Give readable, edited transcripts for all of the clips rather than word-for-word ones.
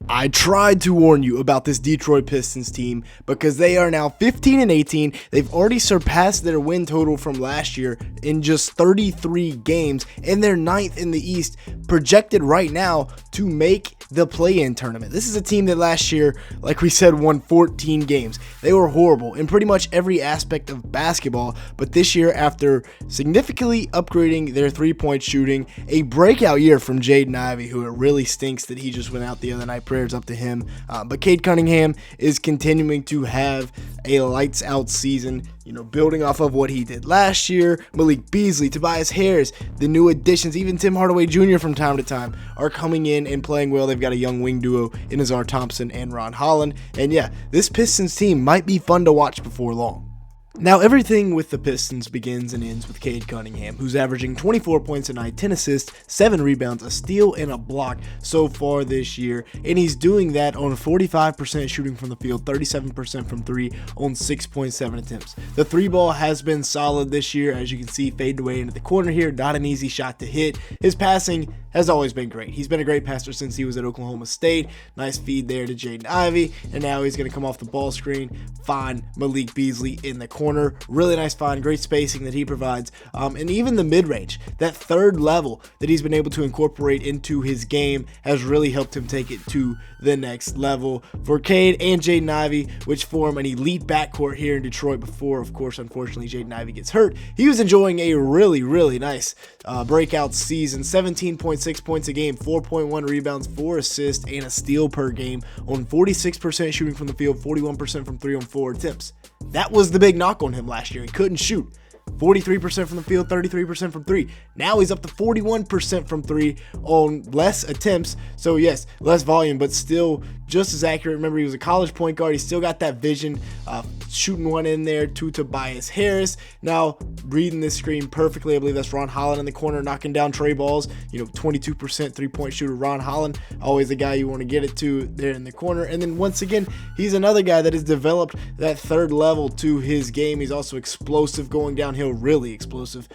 I tried to warn you about this Detroit Pistons team because they are now 15-18. They've already surpassed their win total from last year in just 33 games, and they're 9th in the East, projected right now to make the play-in tournament. This is a team that last year, like we said, won 14 games. They were horrible in pretty much every aspect of basketball, but this year, after significantly upgrading their three-point shooting, a breakout year from Jaden Ivy, who it really stinks that he just went out the other night. Prayers up to him. But Cade Cunningham is continuing to have a lights out season, building off of what he did last year. Malik Beasley, Tobias Harris, the new additions, even Tim Hardaway Jr. from time to time are coming in and playing well. They've got a young wing duo in Ausar Thompson and Holland. And yeah, this Pistons team might be fun to watch before long. Now, everything with the Pistons begins and ends with Cade Cunningham, who's averaging 24 points a night, 10 assists, 7 rebounds, a steal, and a block so far this year. And he's doing that on 45% shooting from the field, 37% from 3 on 6.7 attempts. The 3-ball has been solid this year, as you can see, faded away into the corner here. Not an easy shot to hit. His passing has always been great. He's been a great passer since he was at Oklahoma State. Nice feed there to Jaden Ivy. And now he's going to come off the ball screen, find Malik Beasley in the corner. Really nice find, great spacing that he provides, and even the mid-range, that third level that he's been able to incorporate into his game has really helped him take it to the next level. For Cade and Jaden Ivy, which form an elite backcourt here in Detroit before, of course, unfortunately, Jaden Ivy gets hurt, he was enjoying a really nice breakout season. 17.6 points a game, 4.1 rebounds, 4 assists, and a steal per game on 46% shooting from the field, 41% from 3 on 4 attempts. That was the big knock on him last year. He couldn't shoot. 43% from the field, 33% from 3. Now he's up to 41% from 3 on less attempts. So yes, less volume, but still just as accurate. Remember, he was a college point guard. He still got that vision, shooting one in there to Tobias Harris. Now reading this screen perfectly. I believe that's Holland in the corner knocking down tray balls. 22% three-point shooter Holland, always the guy you want to get it to there in the corner. And then once again, he's another guy that has developed that third level to his game. He's also explosive going downhill, really explosive.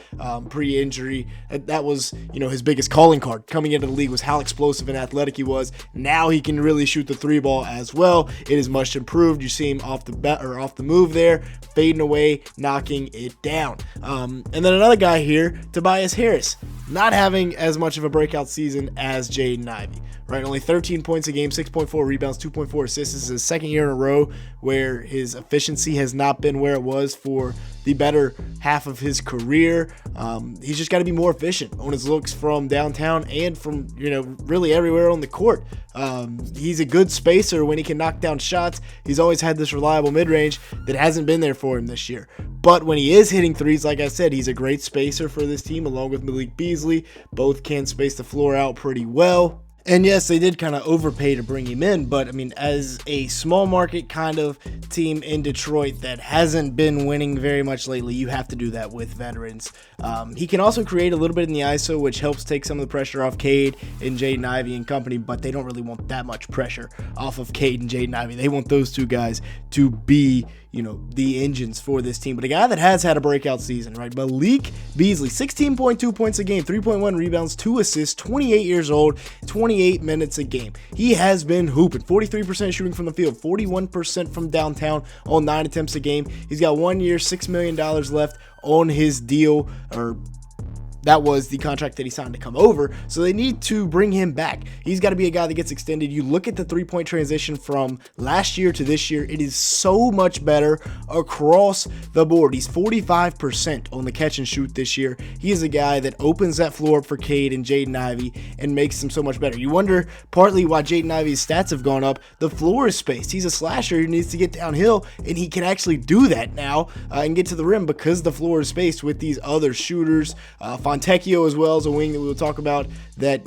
Pre-injury, that was his biggest calling card coming into the league, was how explosive and athletic he was. Now he can really shoot the 3-ball as well. It is much improved. You see him off the move there, fading away, knocking it down. And then another guy here, Tobias Harris, not having as much of a breakout season as Jaden Ivy. Right, only 13 points a game, 6.4 rebounds, 2.4 assists. This is his second year in a row where his efficiency has not been where it was for the better half of his career. He's just got to be more efficient on his looks from downtown and from really everywhere on the court. He's a good spacer when he can knock down shots. He's always had this reliable mid-range that hasn't been there for him this year. But when he is hitting threes, like I said, he's a great spacer for this team along with Malik Beasley. Both can space the floor out pretty well. And yes, they did kind of overpay to bring him in, but I mean, as a small market kind of team in Detroit that hasn't been winning very much lately, you have to do that with veterans. He can also create a little bit in the ISO, which helps take some of the pressure off Cade and Jaden Ivy and company, but they don't really want that much pressure off of Cade and Jaden Ivy. They want those two guys to be the engines for this team. But a guy that has had a breakout season, right? Malik Beasley, 16.2 points a game, 3.1 rebounds, 2 assists, 28 years old, 28 minutes a game. He has been hooping. 43% shooting from the field, 41% from downtown on 9 attempts a game. He's got 1 year, $6 million left on his deal, or that was the contract that he signed to come over, so they need to bring him back. He's got to be a guy that gets extended. You look at the three-point transition from last year to this year, it is so much better across the board. He's 45% on the catch and shoot this year. He is a guy that opens that floor up for Cade and Jaden Ivy and makes them so much better. You wonder partly why Jaden Ivy's stats have gone up. The floor is spaced. He's a slasher who needs to get downhill, and he can actually do that now and get to the rim because the floor is spaced with these other shooters. Fontecchio as well as a wing that we will talk about that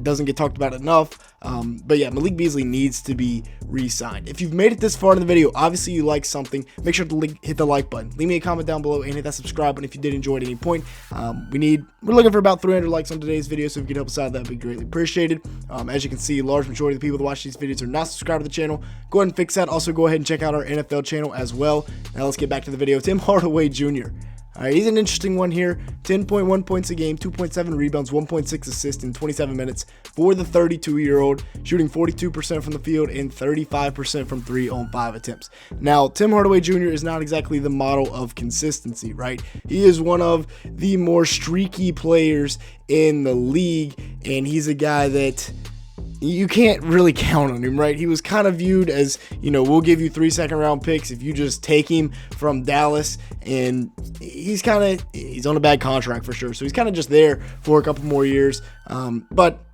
doesn't get talked about enough. But yeah, Malik Beasley needs to be re-signed. If you've made it this far in the video, obviously you like something, make sure to hit the like button. Leave me a comment down below and hit that subscribe button if you did enjoy at any point. We're looking for about 300 likes on today's video, so if you could help us out, that would be greatly appreciated. As you can see, a large majority of the people that watch these videos are not subscribed to the channel. Go ahead and fix that. Also, go ahead and check out our NFL channel as well. Now let's get back to the video. Tim Hardaway Jr. All right, he's an interesting one here. 10.1 points a game, 2.7 rebounds, 1.6 assists in 27 minutes for the 32-year-old, shooting 42% from the field and 35% from 3 on 5 attempts. Now, Tim Hardaway Jr. is not exactly the model of consistency, right? He is one of the more streaky players in the league, and he's a guy that you can't really count on him, right? He was kind of viewed as, we'll give you 3 second-round picks if you just take him from Dallas, and he's on a bad contract for sure, so he's kind of just there for a couple more years, but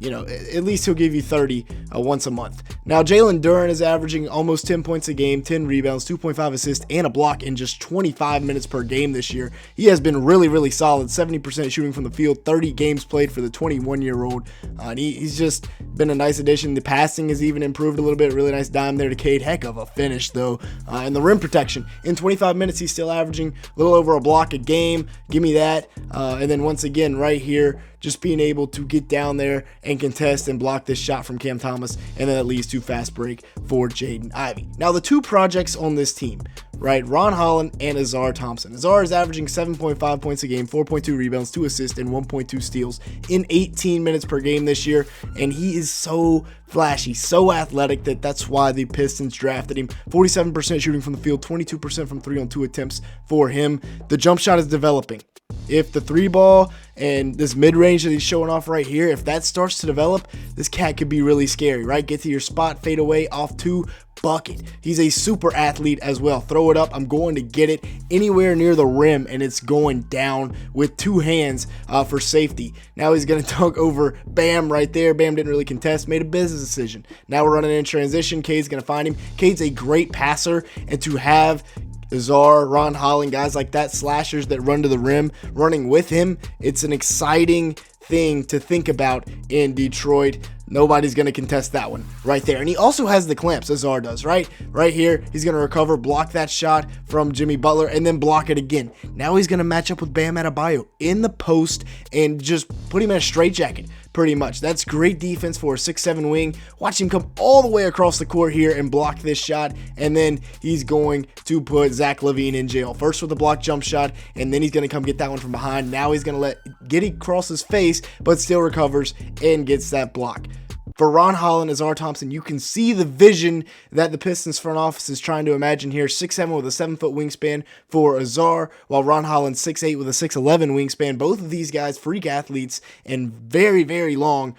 at least he'll give you 30 once a month. Now, Jaylen Duren is averaging almost 10 points a game, 10 rebounds, 2.5 assists, and a block in just 25 minutes per game this year. He has been really, really solid, 70% shooting from the field, 30 games played for the 21-year-old. And he's just been a nice addition. The passing has even improved a little bit. Really nice dime there to Cade. Heck of a finish, though. And the rim protection. In 25 minutes, he's still averaging a little over a block a game. Give me that. And then once again, right here, just being able to get down there and contest and block this shot from Cam Thomas, and then that leads to fast break for Jaden Ivy. Now, the two projects on this team, right? Ron Holland and Ausar Thompson. Ausar is averaging 7.5 points a game, 4.2 rebounds, 2 assists, and 1.2 steals in 18 minutes per game this year, and he is so flashy, so athletic that's why the Pistons drafted him. 47% shooting from the field, 22% from 3 on 2 attempts for him. The jump shot is developing. If the 3-ball and this mid-range that he's showing off right here, if that starts to develop, this cat could be really scary, right? Get to your spot, fade away, off 2, bucket. He's a super athlete as well. Throw it up. I'm going to get it anywhere near the rim, and it's going down with 2 hands for safety. Now he's going to dunk over Bam right there. Bam didn't really contest, made a business decision. Now we're running in transition. Cade's going to find him. Cade's a great passer, and to have Ausar, Ron Holland, guys like that, slashers that run to the rim, running with him, it's an exciting thing to think about in Detroit. Nobody's going to contest that one right there. And he also has the clamps, Ausar does, right? Right here, he's going to recover, block that shot from Jimmy Butler, and then block it again. Now he's going to match up with Bam Adebayo in the post and just put him in a straitjacket, pretty much. That's great defense for a 6'7" wing. Watch him come all the way across the court here and block this shot, and then he's going to put Zach LaVine in jail. First with the block jump shot, and then he's going to come get that one from behind. Now he's going to let Giddey cross his face, but still recovers and gets that block. For Ron Holland, Ausar Thompson, you can see the vision that the Pistons front office is trying to imagine here. 6'7" with a 7-foot wingspan for Ausar, while Ron Holland 6'8" with a 6'11" wingspan. Both of these guys, freak athletes and very, very long.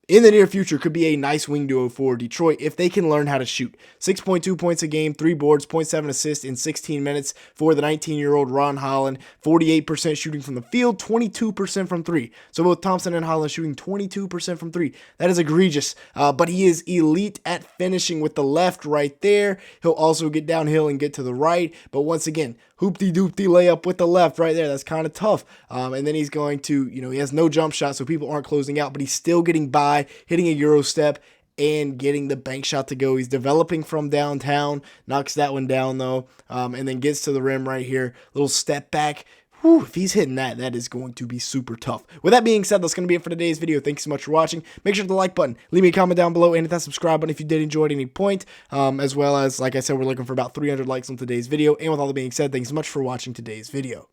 In the near future, could be a nice wing duo for Detroit if they can learn how to shoot. 6.2 points a game, 3 boards, 0.7 assists in 16 minutes for the 19-year-old Ron Holland. 48% shooting from the field, 22% from 3. So both Thompson and Holland shooting 22% from 3. That is egregious, but he is elite at finishing with the left right there. He'll also get downhill and get to the right, but once again, hoopty-doopty layup with the left right there. That's kind of tough. And then he's going to, he has no jump shot, so people aren't closing out, but he's still getting by, hitting a Euro step, and getting the bank shot to go. He's developing from downtown, knocks that one down though, and then gets to the rim right here. Little step back. Whew, if he's hitting that, that is going to be super tough. With that being said, that's going to be it for today's video. Thanks so much for watching. Make sure to hit the like button, leave me a comment down below, and hit that subscribe button if you did enjoy at any point. As well as, like I said, we're looking for about 300 likes on today's video. And with all that being said, thanks so much for watching today's video.